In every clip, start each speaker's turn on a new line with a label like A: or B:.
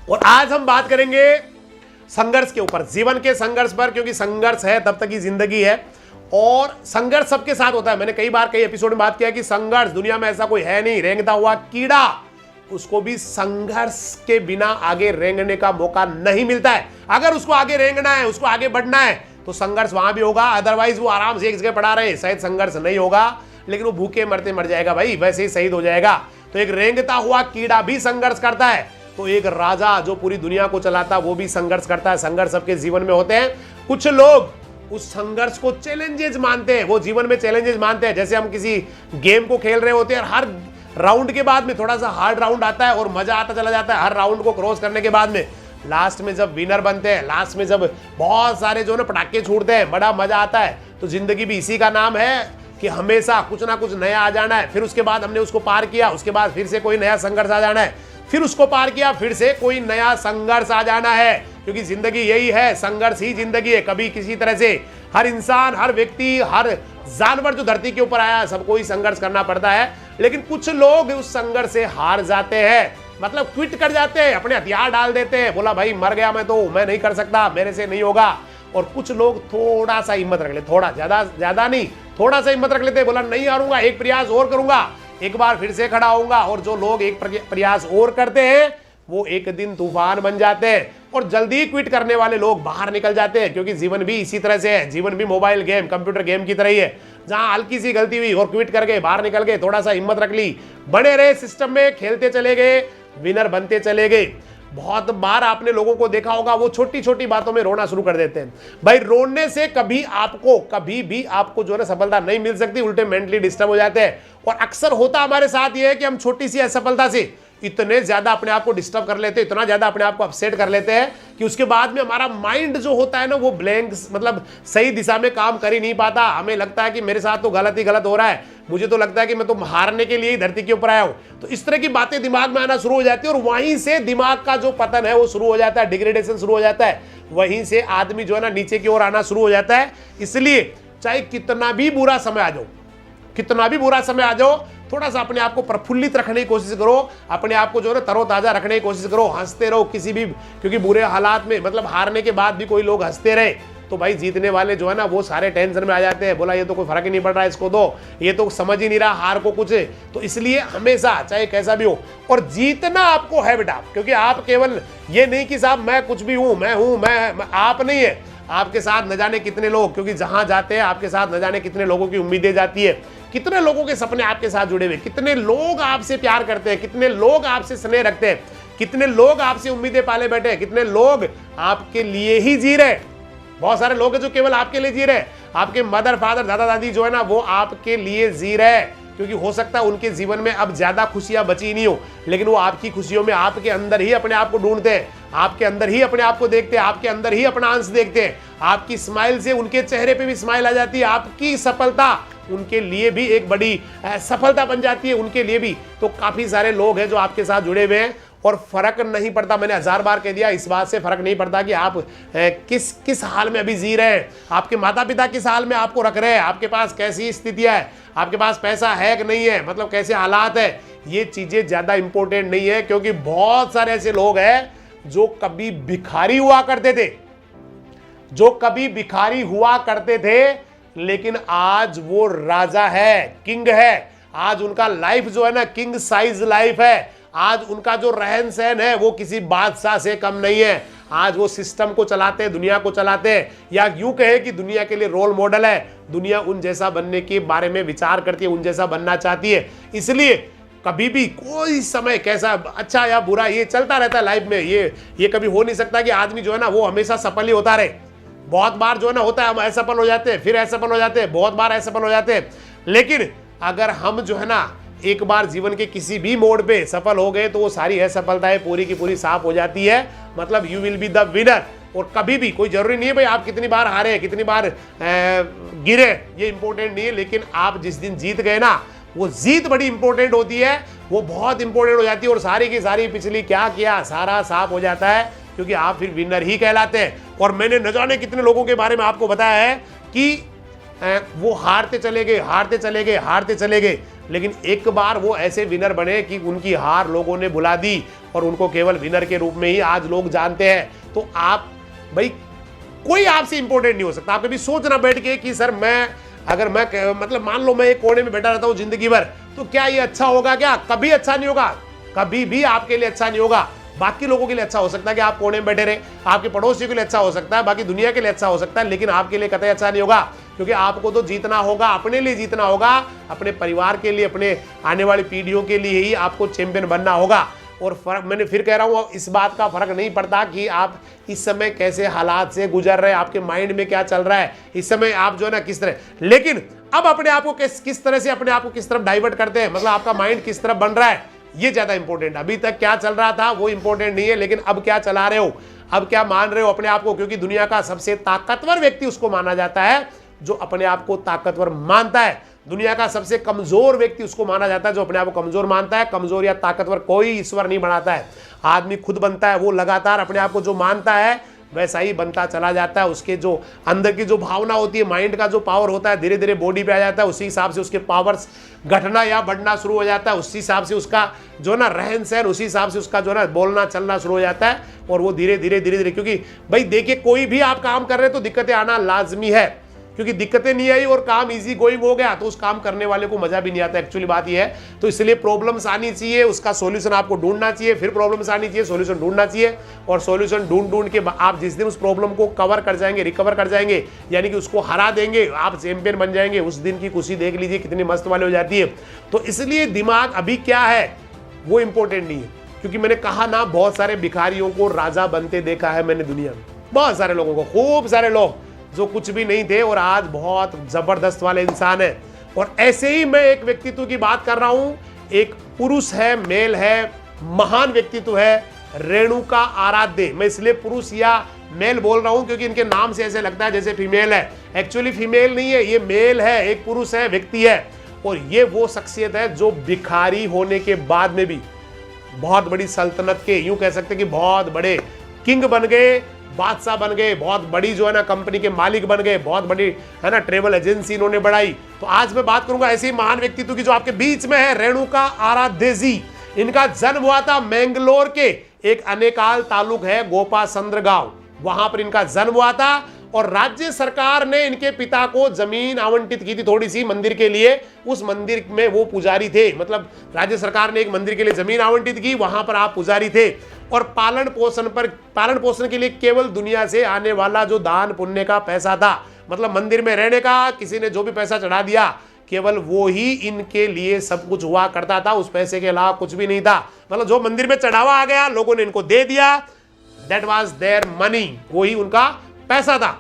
A: और आज हम बात करेंगे संघर्ष के ऊपर, जीवन के संघर्ष पर, क्योंकि संघर्ष है तब तक की जिंदगी है और संघर्ष सबके साथ होता है। मैंने कई बार कई एपिसोड में बात किया कि संघर्ष, दुनिया में ऐसा कोई है नहीं, रेंगता हुआ कीड़ा, उसको भी संघर्ष के बिना आगे रेंगने का मौका नहीं मिलता है। अगर उसको आगे रेंगना है, उसको आगे बढ़ना है तो संघर्ष वहां भी होगा, अदरवाइज वो आराम से एक जगह पड़ा रहे, शायद संघर्ष नहीं होगा, लेकिन वो भूखे मरते मर जाएगा भाई, वैसे ही शहीद हो जाएगा। तो एक रेंगता हुआ कीड़ा भी संघर्ष करता है, तो एक राजा जो पूरी दुनिया को चलाता वो भी संघर्ष करता है। संघर्ष सबके जीवन में होते हैं। कुछ लोग उस संघर्ष को चैलेंजेस मानते हैं, वो जीवन में चैलेंजेस मानते हैं। जैसे हम किसी गेम को खेल रहे होते हैं और हर राउंड के बाद में थोड़ा सा हार्ड राउंड आता है और मजा आता चला जाता है। हर राउंड को क्रॉस करने के बाद में लास्ट में जब विनर बनते हैं, लास्ट में जब बहुत सारे जो ना पटाखे छूटते हैं, बड़ा मजा आता है। तो जिंदगी भी इसी का नाम है कि हमेशा कुछ ना कुछ नया आ जाना है, फिर उसके बाद हमने उसको पार किया, उसके बाद फिर से कोई नया संघर्ष आ जाना है, फिर उसको पार किया, फिर से कोई नया संघर्ष आ जाना है। क्योंकि जिंदगी यही है, संघर्ष ही जिंदगी है। कभी किसी तरह से हर इंसान, हर व्यक्ति, हर जानवर जो धरती के ऊपर आया, सबको ही संघर्ष करना पड़ता है। लेकिन कुछ लोग उस संघर्ष से हार जाते हैं, मतलब क्विट कर जाते हैं, अपने हथियार डाल देते हैं, बोला भाई मर गया मैं नहीं कर सकता, मेरे से नहीं होगा। और कुछ लोग थोड़ा सा हिम्मत रख लेते, थोड़ा ज्यादा नहीं, थोड़ा सा हिम्मत रख लेते, बोला नहीं हारूंगा, एक प्रयास और करूंगा, एक बार फिर से खड़ा होऊंगा। और जो लोग एक प्रयास और करते हैं वो एक दिन तूफान बन जाते हैं। और जल्दी क्विट करने वाले लोग बाहर निकल जाते हैं, क्योंकि जीवन भी इसी तरह से है। जीवन भी मोबाइल गेम, कंप्यूटर गेम की तरह ही है, जहां हल्की सी गलती हुई और क्विट कर गए, बाहर निकल गए, थोड़ा सा हिम्मत रख ली, बने रहे सिस्टम में, खेलते चले गए, विनर बनते चले गए। बहुत बार आपने लोगों को देखा होगा, वो छोटी छोटी बातों में रोना शुरू कर देते हैं। भाई रोने से कभी भी आपको जो है सफलता नहीं मिल सकती, उल्टे मेंटली डिस्टर्ब हो जाते हैं। और अक्सर होता हमारे साथ ये है कि हम छोटी सी असफलता से इतने ज्यादा अपने आप को डिस्टर्ब कर लेते हैं, इतना ज्यादा अपने आप को अपसेट कर लेते हैं कि उसके बाद में हमारा माइंड जो होता है ना, वो ब्लैंक, मतलब सही दिशा में काम कर ही नहीं पाता। हमें लगता है कि मेरे साथ तो गलत ही गलत हो रहा है, मुझे तो लगता है कि मैं तो हारने के लिए ही धरती के ऊपर आया हूं। तो इस तरह की बातें दिमाग में आना शुरू हो जाती है और वहीं से दिमाग का जो पतन है वो शुरू हो जाता है, डिग्रेडेशन शुरू हो जाता है। वहीं से आदमी जो है ना नीचे की ओर आना शुरू हो जाता है। इसलिए चाहे कितना भी बुरा समय आ जाओ, कितना भी बुरा समय आ जाओ, थोड़ा सा अपने आप को प्रफुल्लित रखने की कोशिश करो, अपने आप को जो है ना तरोताजा रखने की कोशिश करो, हंसते रहो किसी भी, क्योंकि बुरे हालात में, मतलब हारने के बाद भी कोई लोग हंसते रहे तो भाई जीतने वाले जो है ना वो सारे टेंशन में आ जाते हैं, बोला ये तो कोई फर्क ही नहीं पड़ रहा है इसको, तो ये तो समझ ही नहीं रहा हार को कुछ। तो इसलिए हमेशा चाहे कैसा भी हो, और जीतना आपको है बेटा, क्योंकि आप केवल ये नहीं कि साहब मैं कुछ भी हूं, मैं आप नहीं है, आपके साथ न जाने कितने लोग, क्योंकि जहां जाते हैं आपके साथ न जाने कितने लोगों की उम्मीदें जाती है, कितने लोगों के सपने आपके साथ जुड़े हुए, कितने लोग आपसे प्यार करते हैं, कितने लोग आपसे स्नेह रखते हैं, कितने लोग आपसे उम्मीदें पाले बैठे हैं, कितने लोग आपके लिए ही जी रहे। बहुत सारे लोग हैं जो केवल आपके लिए जी रहे हैं, आपके मदर फादर दादा दादी जो है ना वो आपके लिए जी रहे हैं, क्योंकि हो सकता है उनके जीवन में अब ज्यादा खुशियां बची नहीं हो, लेकिन वो आपकी खुशियों में आपके अंदर ही अपने आप को ढूंढते हैं, आपके अंदर ही अपने आप को देखते हैं, आपके अंदर ही अपना अंश देखते हैं। आपकी स्माइल से उनके चेहरे पे भी स्माइल आ जाती है, आपकी सफलता उनके लिए भी एक बड़ी सफलता बन जाती है, उनके लिए भी। तो काफी सारे लोग हैं जो आपके साथ जुड़े हुए हैं और फर्क नहीं पड़ता, मैंने 1000 बार कह दिया, इस बात से फर्क नहीं पड़ता कि आप किस हाल में अभी जी रहे हैं, आपके माता पिता किस हाल में आपको रख रहे हैं, आपके पास कैसी स्थितियां है, आपके पास पैसा है कि नहीं है, मतलब कैसे हालात है, ये चीजें ज्यादा इंपॉर्टेंट नहीं है। क्योंकि बहुत सारे ऐसे लोग हैं जो कभी भिखारी हुआ करते थे, लेकिन आज वो राजा है, किंग है। आज उनका लाइफ जो है ना किंग साइज लाइफ है। आज उनका जो रहन सहन है वो किसी बादशाह से कम नहीं है। आज वो सिस्टम को चलाते हैं, दुनिया को चलाते हैं, या यूं कहे कि दुनिया के लिए रोल मॉडल है। दुनिया उन जैसा बनने के बारे में विचार करती है, उन जैसा बनना चाहती है। इसलिए कभी भी कोई समय कैसा अच्छा या बुरा ये चलता रहता है लाइफ में। ये कभी हो नहीं सकता कि आदमी जो है ना वो हमेशा सफल ही होता रहे। बहुत बार जो है ना होता है हम असफल हो जाते हैं, फिर असफल हो जाते हैं, बहुत बार असफल हो जाते हैं। लेकिन अगर हम जो है ना एक बार जीवन के किसी भी मोड़ पे सफल हो गए तो वो सारी असफलताएं पूरी की पूरी साफ हो जाती है। मतलब you will be the winner. और कभी भी कोई जरूरी नहीं है भाई आप कितनी बार हारे, कितनी बार गिरे, ये इंपॉर्टेंट नहीं है। लेकिन आप जिस दिन जीत गए ना, वो जीत बड़ी इंपॉर्टेंट होती है, वो बहुत इंपॉर्टेंट हो जाती है। और सारी की सारी पिछली क्या किया सारा साफ हो जाता है, क्योंकि आप फिर विनर ही कहलाते हैं। और मैंने न जाने कितने लोगों के बारे में आपको बताया है कि वो हारते चले गए, लेकिन एक बार वो ऐसे विनर बने कि उनकी हार लोगों ने भुला दी और उनको केवल विनर के रूप में ही आज लोग जानते हैं। तो आप भाई, कोई आपसे इंपॉर्टेंट नहीं हो सकता। आप कभी सोचना बैठ के कि सर मैं अगर मैं मतलब मान लो मैं एक कोने में बैठा रहता हूं जिंदगी भर, तो क्या ये अच्छा होगा? क्या कभी अच्छा नहीं होगा, कभी भी आपके लिए अच्छा नहीं होगा। बाकी लोगों के लिए अच्छा हो सकता है कि आप कोने में बैठे रहे, आपके पड़ोसियों के लिए अच्छा हो सकता है, बाकी दुनिया के लिए अच्छा हो सकता है, लेकिन आपके लिए कतई अच्छा नहीं होगा। क्योंकि आपको तो जीतना होगा, अपने लिए जीतना होगा, अपने परिवार के लिए, अपने आने वाली पीढ़ियों के लिए ही आपको चैंपियन बनना होगा। और फर्क, मैंने फिर कह रहा हूँ, इस बात का फर्क नहीं पड़ता कि आप इस समय कैसे हालात से गुजर रहे हैं, आपके माइंड में क्या चल रहा है इस समय, आप जो है ना किस तरह, लेकिन अब अपने आप को किस तरह से अपने आप को किस तरफ डाइवर्ट करते हैं, मतलब आपका माइंड किस तरफ बन रहा है, ये ज्यादा इंपॉर्टेंट। अभी तक क्या चल रहा था वो इंपॉर्टेंट नहीं है, लेकिन अब क्या चला रहे हो, अब क्या मान रहे हो अपने आप को। क्योंकि दुनिया का सबसे ताकतवर व्यक्ति उसको माना जाता है जो अपने आप को ताकतवर मानता है। दुनिया का सबसे कमजोर व्यक्ति उसको माना जाता है जो अपने आप को कमजोर मानता है। कमजोर या ताकतवर कोई ईश्वर नहीं बनाता है, आदमी खुद बनता है। वो लगातार अपने आप को जो मानता है वैसा ही बनता चला जाता है। उसके जो अंदर की जो भावना होती है, माइंड का जो पावर होता है, धीरे धीरे बॉडी पे आ जाता है। उसी हिसाब से उसके पावर्स घटना या बढ़ना शुरू हो जाता है। उसी हिसाब से उसका जो ना रहन सहन, उसी हिसाब से उसका जो ना बोलना चलना शुरू हो जाता है। और वो धीरे धीरे धीरे धीरे, क्योंकि भाई देखिए, कोई भी आप काम कर रहे हैं तो दिक्कतें आना लाजमी है, क्योंकि दिक्कतें नहीं आई और काम इजी गोइंग हो गया तो उस काम करने वाले को मजा भी नहीं आता। एक्चुअली बात यह है। तो इसलिए प्रॉब्लम्स आनी चाहिए, उसका सॉल्यूशन आपको ढूंढना चाहिए, फिर प्रॉब्लम्स आनी चाहिए, सॉल्यूशन ढूंढना चाहिए। और सॉल्यूशन ढूंढ के आप जिस दिन उस प्रॉब्लम को कवर कर जाएंगे, रिकवर कर जाएंगे, यानी कि उसको हरा देंगे, आप चैंपियन बन जाएंगे। उस दिन की खुशी देख लीजिए कितनी मस्त वाली हो जाती है। तो इसलिए दिमाग अभी क्या है वो इंपॉर्टेंट नहीं है। क्योंकि मैंने कहा ना, बहुत सारे भिखारियों को राजा बनते देखा है मैंने दुनिया में, बहुत सारे लोगों को, खूब सारे लोग जो कुछ भी नहीं थे और आज बहुत जबरदस्त वाले इंसान है। और ऐसे ही मैं एक व्यक्तित्व की बात कर रहा हूं, एक पुरुष है, मेल है, महान व्यक्तित्व है, रेणुका आराध्य। मैं इसलिए पुरुष या मेल बोल रहा हूं क्योंकि इनके नाम से ऐसे लगता है जैसे फीमेल है। एक्चुअली फीमेल नहीं है, ये मेल है, एक पुरुष है, व्यक्ति है। और ये वो शख्सियत है जो भिखारी होने के बाद में भी बहुत बड़ी सल्तनत के, यूं कह सकते हैं कि बहुत बड़े किंग बन गए, बादशाह बन गए, बहुत बड़ी जो है ना कंपनी के मालिक बन गए, बहुत बड़ी है ना ट्रेवल एजेंसी इन्होंने बढ़ाई। तो आज मैं बात करूंगा ऐसे ही महान व्यक्तित्व की जो आपके बीच में है, रेणुका आराध्य जी। इनका जन्म हुआ था मैंगलोर के एक अनेकाल तालुक है गोपासंद्र गांव, वहां पर इनका जन्म हुआ था। और राज्य सरकार ने इनके पिता को जमीन आवंटित की थी थोड़ी सी मंदिर के लिए। उस मंदिर में वो पुजारी थे, मतलब राज्य सरकार ने एक मंदिर के लिए जमीन आवंटित की, वहां पर आप पुजारी थे। और पालन पोषण के लिए केवल दुनिया से आने वाला जो दान पुण्य का पैसा था, मतलब मंदिर में रहने का किसी ने जो भी पैसा चढ़ा दिया, केवल वो ही इनके लिए सब कुछ हुआ करता था। उस पैसे के अलावा कुछ भी नहीं था। मतलब जो मंदिर में चढ़ावा आ गया, लोगों ने इनको दे दिया, दैट वाज देयर मनी, वही उनका पैसा था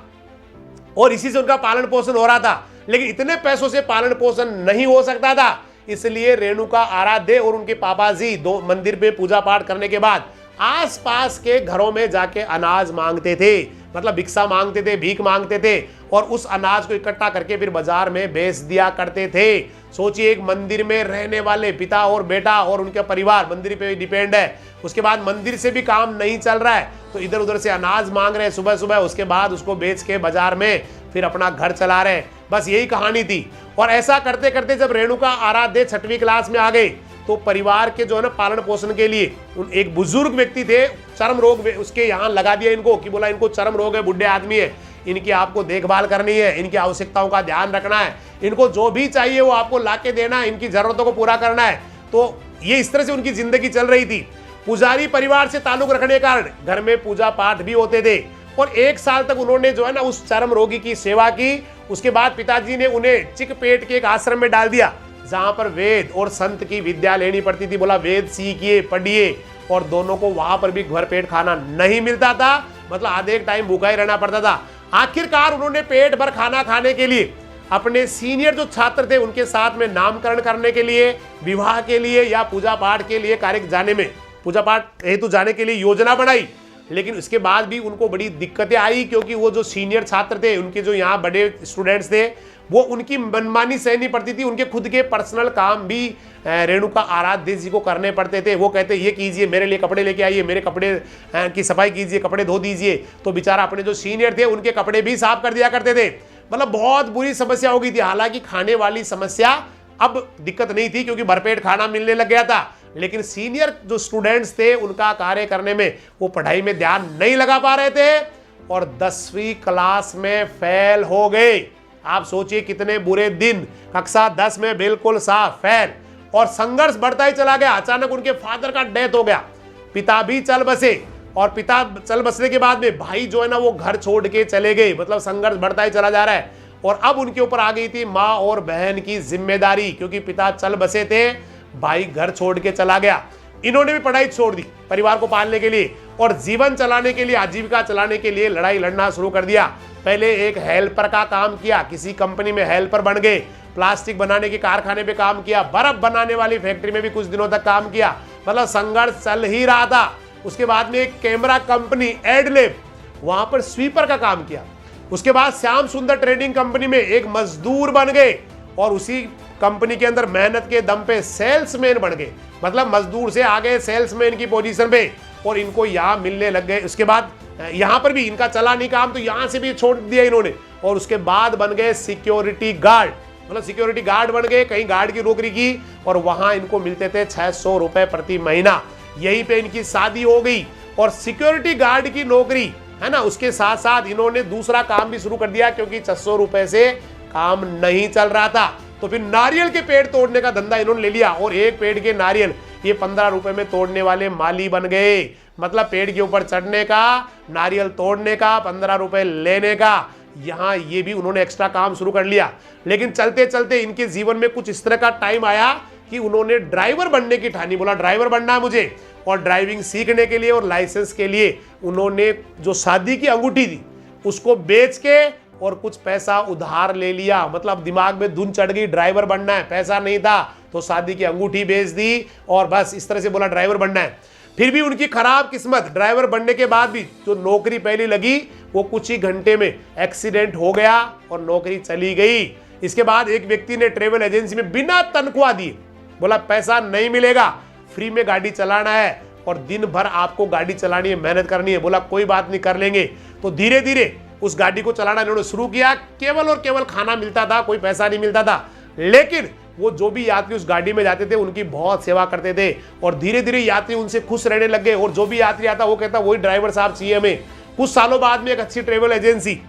A: और इसी से उनका पालन पोषण हो रहा था। लेकिन इतने पैसों से पालन पोषण नहीं हो सकता था, इसलिए रेणुका आराध्य और उनके पापा जी दो मंदिर में पूजा पाठ करने के बाद आसपास के घरों में जाके अनाज मांगते थे, मतलब भिक्षा मांगते थे, भीख मांगते थे और उस अनाज को इकट्ठा करके फिर बाजार में बेच दिया करते थे। सोचिए, एक मंदिर में रहने वाले पिता और बेटा और उनका परिवार मंदिर पे डिपेंड है, उसके बाद मंदिर से भी काम नहीं चल रहा है तो इधर उधर से अनाज मांग रहे हैं सुबह सुबह, उसके बाद उसको बेच के बाजार में फिर अपना घर चला रहे हैं। बस यही कहानी थी। और ऐसा करते करते जब रेणुका आराध्य 6वीं क्लास में आ गए तो परिवार के जो है ना पालन पोषण के लिए एक बुजुर्ग व्यक्ति थे, चर्म रोग उसके यहाँ लगा दिया इनको कि बोला इनको चर्म रोग है, बुढ़े आदमी है, इनकी आपको देखभाल करनी है, इनकी आवश्यकताओं का ध्यान रखना है, इनको जो भी चाहिए वो आपको लाके देना है, इनकी जरूरतों को पूरा करना है। तो ये इस तरह से उनकी जिंदगी चल रही थी। पुजारी परिवार से ताल्लुक रखने के कारण घर में पूजा पाठ भी होते थे और 1 साल तक उन्होंने जो है ना उस चर्म रोगी की सेवा की। उसके बाद पिताजी ने उन्हें चिकपेट के एक आश्रम में डाल दिया जहां पर वेद और संत की विद्या लेनी पड़ती थी। बोला वेद सीखिए, पढ़िए। और दोनों को वहां पर भी घर पेट खाना नहीं मिलता था, मतलब आधे एक टाइम भूखा ही रहना पड़ता था। आखिरकार उन्होंने पेट भर खाना खाने के लिए अपने सीनियर जो छात्र थे उनके साथ में नामकरण करने के लिए, विवाह के लिए या पूजा पाठ के लिए कार्य जाने में, पूजा पाठ हेतु जाने के लिए योजना बनाई। लेकिन उसके बाद भी उनको बड़ी दिक्कतें आई क्योंकि वो जो सीनियर छात्र थे, उनके जो यहाँ बड़े स्टूडेंट्स थे, वो उनकी मनमानी सहनी पड़ती थी। उनके खुद के पर्सनल काम भी रेणुका आराध्य जी को करने पड़ते थे। वो कहते ये कीजिए, मेरे लिए कपड़े लेके आइए, मेरे कपड़े की सफाई कीजिए, कपड़े धो दीजिए। तो बेचारा अपने जो सीनियर थे उनके कपड़े भी साफ कर दिया करते थे। मतलब बहुत बुरी समस्या हो गई थी। हालांकि खाने वाली समस्या अब दिक्कत नहीं थी क्योंकि भरपेट खाना मिलने लग गया था, लेकिन सीनियर जो स्टूडेंट्स थे उनका कार्य करने में, वो पढ़ाई में ध्यान नहीं लगा पा रहे थे और 10वीं क्लास में फेल हो गए। आप सोचिए कितने बुरे दिन। कक्षा 10 में बिल्कुल साफ फेल, और संघर्ष बढ़ता ही चला गया। अचानक उनके फादर का डेथ हो गया, पिता भी चल बसे, और पिता चल बसने के बाद में भाई जो है ना वो घर छोड़ के चले गए। मतलब संघर्ष बढ़ता ही चला जा रहा है, और अब उनके ऊपर आ गई थी माँ और बहन की जिम्मेदारी, क्योंकि पिता चल बसे थे, भाई घर छोड़ के चला गया। इन्होंने भी पढ़ाई छोड़ दी परिवार को पालने के लिए, और जीवन चलाने के लिए, आजीविका चलाने के लिए लड़ाई लड़ना शुरू कर दिया। पहले एक हेल्पर का काम किया, किसी कंपनी में हेल्पर बन गए, प्लास्टिक बनाने के कारखाने पे काम किया, बर्फ बनाने वाली फैक्ट्री में भी कुछ दिनों तक काम किया। मतलब संघर्ष चल ही रहा था। उसके बाद में एक कैमरा कंपनी एडलिब, वहां पर स्वीपर का काम किया। उसके बाद श्याम सुंदर ट्रेडिंग कंपनी में एक मजदूर बन गए, और उसी कंपनी के अंदर मेहनत के दम पे सेल्समैन बन गए। मतलब मजदूर से आगे सेल्समैन की पोजीशन पे, और इनको यहाँ मिलने लग गए। उसके बाद यहाँ पर भी इनका चला नहीं काम, तो यहाँ से भी छोड़ दिया इन्होंने, और उसके बाद बन गए सिक्योरिटी गार्ड। मतलब सिक्योरिटी गार्ड बन गए, कहीं गार्ड की नौकरी की, और वहां इनको मिलते थे 600 रुपए प्रति महीना। यहीं पे इनकी शादी हो गई, और सिक्योरिटी गार्ड की नौकरी है ना, उसके साथ साथ इन्होंने दूसरा काम भी शुरू कर दिया, क्योंकि 600 रुपए से काम नहीं चल रहा था। तो फिर नारियल के पेड़ तोड़ने का धंधा इन्होंने ले लिया, और एक पेड़ के नारियल ये 15 रुपए में तोड़ने वाले माली बन गए। मतलब पेड़ के ऊपर चढ़ने का, नारियल तोड़ने का, 15 रुपए लेने का। यहाँ ये भी उन्होंने एक्स्ट्रा काम शुरू कर लिया। लेकिन चलते चलते इनके जीवन में कुछ इस तरह का टाइम आया कि उन्होंने ड्राइवर बनने की ठानी। बोला ड्राइवर बनना है मुझे, और ड्राइविंग सीखने के लिए और लाइसेंस के लिए उन्होंने जो शादी की अंगूठी थी उसको बेच के और कुछ पैसा उधार ले लिया। मतलब दिमाग में धुन चढ़ गई, ड्राइवर बनना है, पैसा नहीं था तो शादी की अंगूठी बेच दी, और बस इस तरह से बोला ड्राइवर बनना है। फिर भी उनकी खराब किस्मत, ड्राइवर बनने के बाद भी जो नौकरी पहले लगी वो कुछ ही घंटे में एक्सीडेंट हो गया और नौकरी चली गई। इसके बाद एक व्यक्ति ने ट्रेवल एजेंसी में बिना तनख्वाह दिए बोला पैसा नहीं मिलेगा, फ्री में गाड़ी चलाना है और दिन भर आपको गाड़ी चलानी है, मेहनत करनी है। बोला कोई बात नहीं, कर लेंगे। तो धीरे धीरे उस गाड़ी को चलाना इन्होंने शुरू किया। केवल और केवल खाना मिलता था, कोई पैसा नहीं मिलता था, लेकिन वो जो भी यात्री उस गाड़ी में जाते थे उनकी बहुत सेवा करते थे, और धीरे धीरे यात्री उनसे खुश रहने लग गए। और जो भी यात्री आता वो कहता वही ड्राइवर साहब चाहिए हमें। कुछ सालों बाद में एक अच्छी ट्रेवल एजेंसी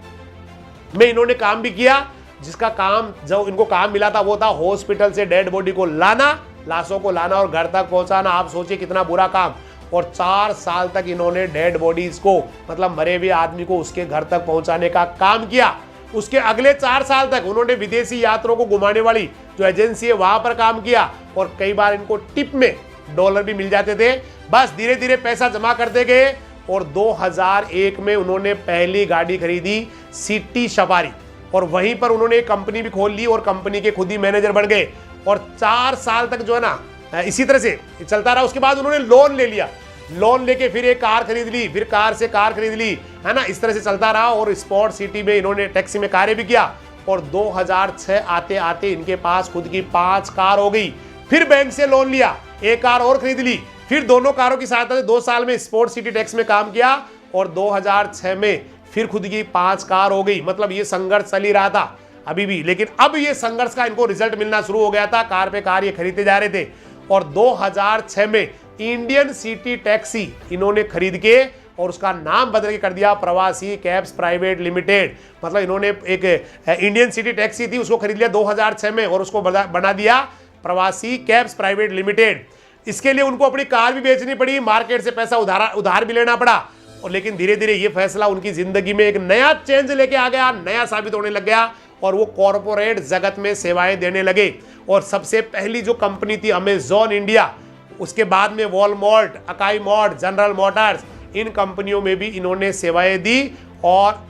A: में इन्होंने काम भी किया, जिसका काम जो इनको काम मिला था वो था हॉस्पिटल से डेड बॉडी को लाना, लाशों को लाना और घर तक पहुंचाना। आप सोचिए कितना बुरा काम। और 4 साल तक इन्होंने डेड बॉडीज को, मतलब मरे हुए आदमी को उसके घर तक पहुंचाने का काम किया। उसके अगले 4 साल तक उन्होंने विदेशी यात्रियों को घुमाने वाली जो एजेंसी है वहां पर काम किया, और कई बार इनको टिप में डॉलर भी मिल जाते थे। बस धीरे धीरे पैसा जमा करते गए, और 2001 में उन्होंने पहली गाड़ी खरीदी, सिटी सफारी, और वहीं पर उन्होंने एक कंपनी भी खोल ली और कंपनी के खुद ही मैनेजर बन गए। और 4 साल तक जो है ना इसी तरह से चलता रहा। उसके बाद उन्होंने लोन ले लिया, लोन लेके फिर एक कार खरीद ली, फिर कार से कार खरीद ली, है ना। इस तरह से चलता रहा, और स्पोर्ट सिटी में इन्होंने टैक्सी में कार्य भी किया। और 2006 आते आते इनके पास खुद की 5 कार हो गई। फिर बैंक से लोन लिया, एक कार और खरीद ली, फिर दोनों कारों की सहायता से 2 साल में स्पोर्ट सिटी टैक्स में काम किया, और 2006 में फिर खुद की 5 कार हो गई। मतलब ये संघर्ष चल ही रहा था अभी भी, लेकिन अब ये संघर्ष का इनको रिजल्ट मिलना शुरू हो गया था। कार पे कार ये खरीदते जा रहे थे, और 2006 में इंडियन सिटी टैक्सी इन्होंने खरीद के और उसका नाम बदल के कर दिया प्रवासी कैब्स प्राइवेट लिमिटेड। मतलब इन्होंने एक इंडियन सिटी टैक्सी थी उसको खरीद लिया 2006 में, और उसको बना दिया प्रवासी कैब्स प्राइवेट लिमिटेड। इसके लिए उनको अपनी कार भी बेचनी पड़ी, मार्केट से पैसा उधार भी लेना पड़ा। और लेकिन धीरे धीरे ये फैसला उनकी जिंदगी में एक नया चेंज लेके आ गया, नया साबित होने लग गया, और वो कॉरपोरेट जगत में सेवाएं देने लगे। और सबसे पहली जो कंपनी थी अमेजॉन इंडिया, उसके बाद में Walmart, Akai Mart, General Motors, इन कंपनियों में भी इन्होंने सेवाएं दी, और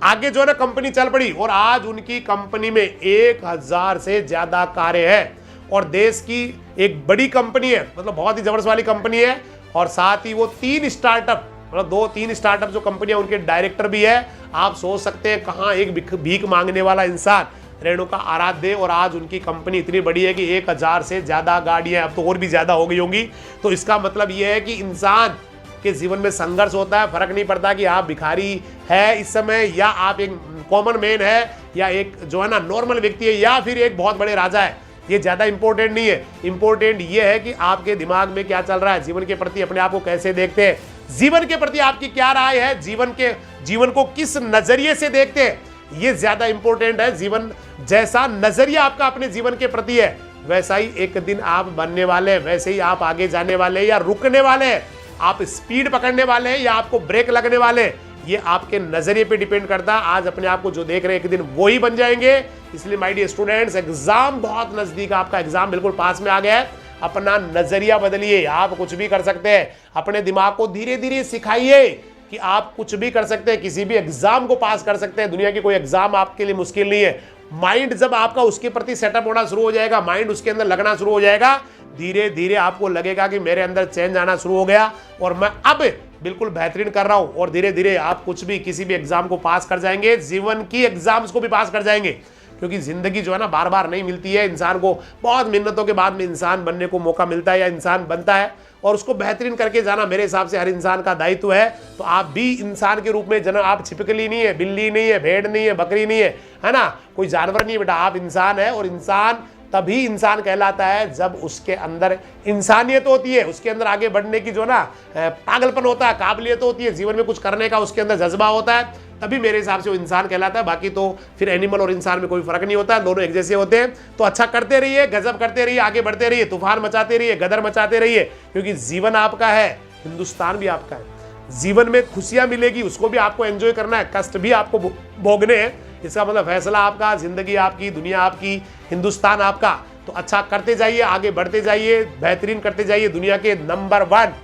A: आगे जो है ना कंपनी चल पड़ी। और आज उनकी कंपनी में 1000 से ज्यादा कारें हैं, और देश की एक बड़ी कंपनी है, मतलब बहुत ही जबरदस्त वाली कंपनी है। और साथ ही वो 3 स्टार्टअप, मतलब 2-3 स्टार्टअप जो कंपनियां उनके डायरेक्टर भी है। आप सोच सकते हैं कहाँ एक भीख मांगने वाला इंसान रेणुका आराध्य, और आज उनकी कंपनी इतनी बड़ी है कि 1000 से ज्यादा गाड़ियां, अब तो और भी ज्यादा हो गई होंगी। तो इसका मतलब यह है कि इंसान के जीवन में संघर्ष होता है। फर्क नहीं पड़ता कि आप भिखारी है इस समय, या आप एक कॉमन मैन है, या एक जो है ना नॉर्मल व्यक्ति है, या फिर एक बहुत बड़े राजा है। ये ज्यादा इंपॉर्टेंट नहीं है। इंपॉर्टेंट ये है कि आपके दिमाग में क्या चल रहा है, जीवन के प्रति अपने आप को कैसे देखते हैं, जीवन के प्रति आपकी क्या राय है, जीवन को किस नजरिए से देखते हैं, ये ज्यादा इंपॉर्टेंट है। जीवन जैसा नजरिया आपका अपने जीवन के प्रति है, वैसा ही एक दिन आप बनने वाले हैं, वैसे ही आप आगे जाने वाले हैं या रुकने वाले हैं, आप स्पीड पकड़ने वाले हैं या आपको ब्रेक लगने वाले हैं, ये आपके नजरिए पे डिपेंड करता है। आज अपने आप को जो देख रहे हैं एक दिन वो ही बन जाएंगे। इसलिए माय डियर स्टूडेंट्स, एग्जाम बहुत नजदीक, आपका एग्जाम बिल्कुल पास में आ गया है। अपना नजरिया बदलिए, आप कुछ भी कर सकते हैं। अपने दिमाग को धीरे धीरे सिखाइए कि आप कुछ भी कर सकते हैं, किसी भी एग्जाम को पास कर सकते हैं। दुनिया की कोई एग्जाम आपके लिए मुश्किल नहीं है। माइंड जब आपका उसके प्रति सेटअप होना शुरू हो जाएगा, माइंड उसके अंदर लगना शुरू हो जाएगा, धीरे धीरे आपको लगेगा कि मेरे अंदर चेंज आना शुरू हो गया और मैं अब बिल्कुल बेहतरीन कर रहा हूं। और धीरे धीरे आप कुछ भी, किसी भी एग्जाम को पास कर जाएंगे, जीवन की एग्जाम्स को भी पास कर जाएंगे। क्योंकि जिंदगी जो है ना बार बार नहीं मिलती है, इंसान को बहुत मेहनतों के बाद में इंसान बनने को मौका मिलता है या इंसान बनता है, और उसको बेहतरीन करके जाना मेरे हिसाब से हर इंसान का दायित्व है। तो आप भी इंसान के रूप में जन्म, आप छिपकली नहीं है, बिल्ली नहीं है, भेड़ नहीं है, बकरी नहीं है ना, कोई जानवर नहीं है बेटा, आप इंसान है। और इंसान तभी इंसान कहलाता है जब उसके अंदर इंसानियत होती है, उसके अंदर आगे बढ़ने की जो ना पागलपन होता है, काबिलियत होती है, जीवन में कुछ करने का उसके अंदर जज्बा होता है, तभी मेरे हिसाब से वो इंसान कहलाता है। बाकी तो फिर एनिमल और इंसान में कोई फर्क नहीं होता है, दोनों एक जैसे होते हैं। तो अच्छा करते रहिए, गजब करते रहिए, आगे बढ़ते रहिए, तूफान मचाते रहिए, गदर मचाते रहिए, क्योंकि जीवन आपका है, हिंदुस्तान भी आपका है। जीवन में खुशियां मिलेगी, उसको भी आपको एंजॉय करना है, कष्ट भी आपको भोगने हैं। इसका मतलब फैसला आपका, जिंदगी आपकी, दुनिया आपकी, हिंदुस्तान आपका। तो अच्छा करते जाइए, आगे बढ़ते जाइए, बेहतरीन करते जाइए, दुनिया के नंबर 1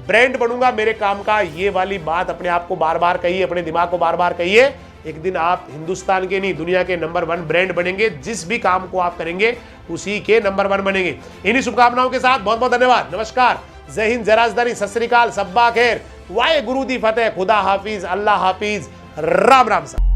A: ब्रांड बनूंगा मेरे काम का, ये वाली बात अपने आप को बार बार कहिए, अपने दिमाग को बार बार कहिए। एक दिन आप हिंदुस्तान के नहीं, दुनिया के नंबर 1 ब्रांड बनेंगे। जिस भी काम को आप करेंगे उसी के नंबर 1 बनेंगे। इन्हीं शुभकामनाओं के साथ बहुत बहुत धन्यवाद। नमस्कार, जय हिंद, जय राजधानी, सत श्री अकाल, सब्बा खैर, वाहे गुरु दी फतेह, खुदा हाफिज, अल्लाह हाफिज, राम राम साहब।